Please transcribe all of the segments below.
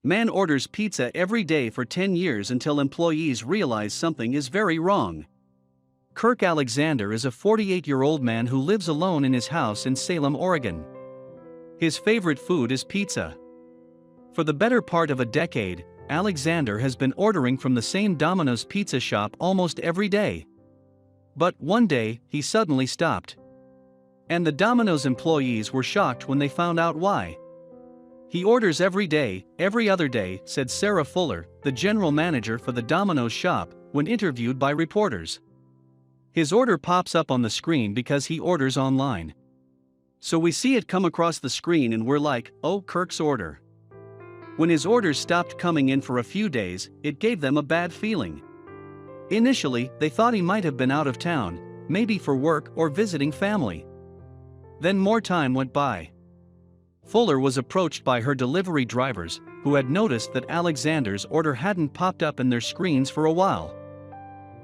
Man orders pizza every day for 10 years until employees realize something is very wrong. Kirk Alexander is a 48-year-old man who lives alone in his house in Salem, Oregon. His favorite food is pizza. For the better part of a decade, Alexander has been ordering from the same Domino's pizza shop almost every day. But one day, he suddenly stopped. And the Domino's employees were shocked when they found out why. "He orders every day, every other day," said Sarah Fuller, the general manager for the Domino's shop, when interviewed by reporters. "His order pops up on the screen because he orders online. So we see it come across the screen and we're like, oh, Kirk's order." When his orders stopped coming in for a few days, it gave them a bad feeling. Initially, they thought he might have been out of town, maybe for work or visiting family. Then more time went by. Fuller was approached by her delivery drivers, who had noticed that Alexander's order hadn't popped up in their screens for a while.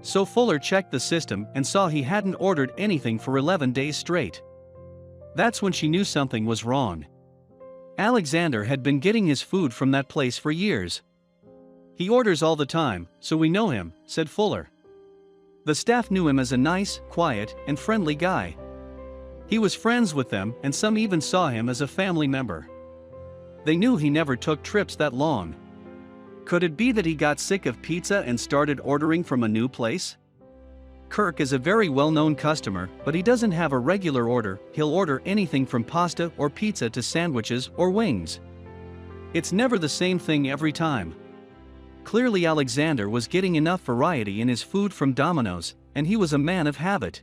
So Fuller checked the system and saw he hadn't ordered anything for 11 days straight. That's when she knew something was wrong. Alexander had been getting his food from that place for years. "He orders all the time, so we know him," said Fuller. The staff knew him as a nice, quiet, and friendly guy. He was friends with them, and some even saw him as a family member. They knew he never took trips that long. Could it be that he got sick of pizza and started ordering from a new place? Kirk is a very well-known customer, but he doesn't have a regular order. He'll order anything from pasta or pizza to sandwiches or wings. It's never the same thing every time. Clearly Alexander was getting enough variety in his food from Domino's, and he was a man of habit.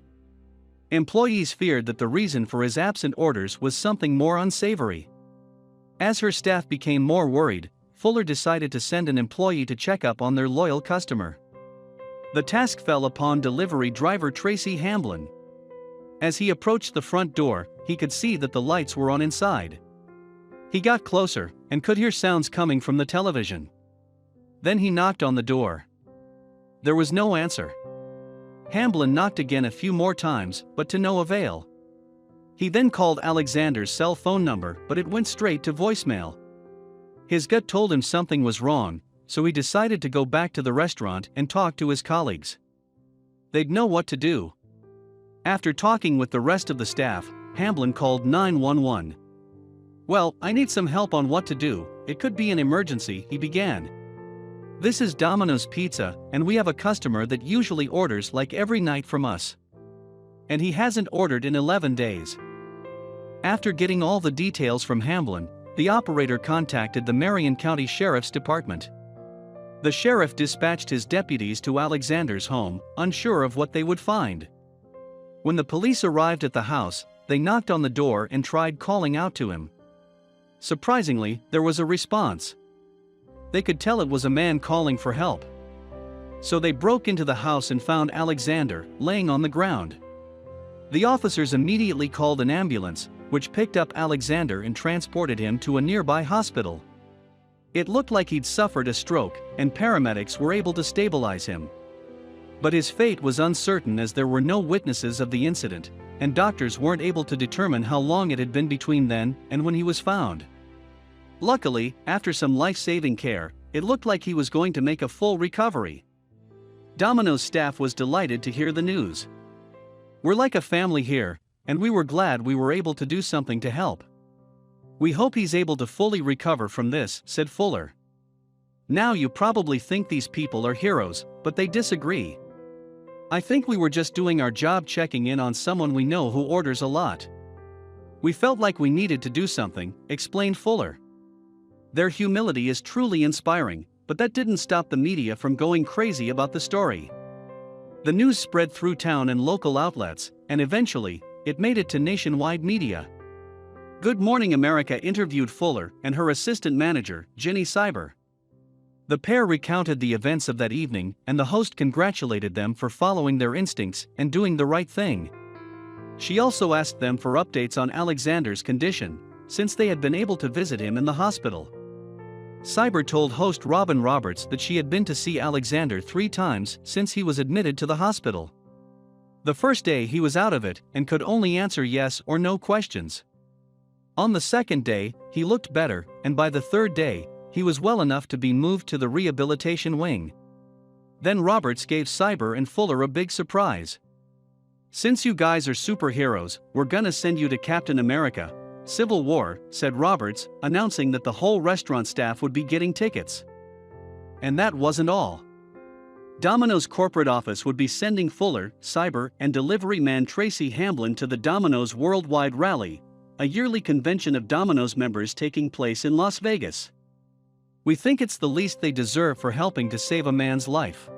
Employees feared that the reason for his absent orders was something more unsavory. As her staff became more worried, Fuller decided to send an employee to check up on their loyal customer. The task fell upon delivery driver Tracy Hamblin. As he approached the front door, he could see that the lights were on inside. He got closer and could hear sounds coming from the television. Then he knocked on the door. There was no answer. Hamblin knocked again a few more times, but to no avail. He then called Alexander's cell phone number, but it went straight to voicemail. His gut told him something was wrong, so he decided to go back to the restaurant and talk to his colleagues. They'd know what to do. After talking with the rest of the staff, Hamblin called 911. "Well, I need some help on what to do. It could be an emergency," he began. "This is Domino's Pizza, and we have a customer that usually orders like every night from us. And he hasn't ordered in 11 days. After getting all the details from Hamblin, the operator contacted the Marion County Sheriff's Department. The sheriff dispatched his deputies to Alexander's home, unsure of what they would find. When the police arrived at the house, they knocked on the door and tried calling out to him. Surprisingly, there was a response. They could tell it was a man calling for help. So they broke into the house and found Alexander laying on the ground. The officers immediately called an ambulance, which picked up Alexander and transported him to a nearby hospital. It looked like he'd suffered a stroke, and paramedics were able to stabilize him. But his fate was uncertain as there were no witnesses of the incident, and doctors weren't able to determine how long it had been between then and when he was found. Luckily, after some life-saving care, it looked like he was going to make a full recovery. Domino's staff was delighted to hear the news. "We're like a family here, and we were glad we were able to do something to help. We hope he's able to fully recover from this," said Fuller. "Now you probably think these people are heroes, but they disagree. I think we were just doing our job checking in on someone we know who orders a lot. We felt like we needed to do something," explained Fuller. Their humility is truly inspiring, but that didn't stop the media from going crazy about the story. The news spread through town and local outlets, and eventually, it made it to nationwide media. Good Morning America interviewed Fuller and her assistant manager, Jenny Cyber. The pair recounted the events of that evening, and the host congratulated them for following their instincts and doing the right thing. She also asked them for updates on Alexander's condition, since they had been able to visit him in the hospital. Cyber told host Robin Roberts that she had been to see Alexander 3 times since he was admitted to the hospital. The first day he was out of it and could only answer yes or no questions. On the second day, he looked better, and by the third day, he was well enough to be moved to the rehabilitation wing. Then Roberts gave Cyber and Fuller a big surprise. "Since you guys are superheroes, we're gonna send you to Captain America Civil War," said Roberts, announcing that the whole restaurant staff would be getting tickets. And that wasn't all. Domino's corporate office would be sending Fuller, Cyber, and delivery man Tracy Hamblin to the Domino's Worldwide Rally, a yearly convention of Domino's members taking place in Las Vegas. "We think it's the least they deserve for helping to save a man's life,"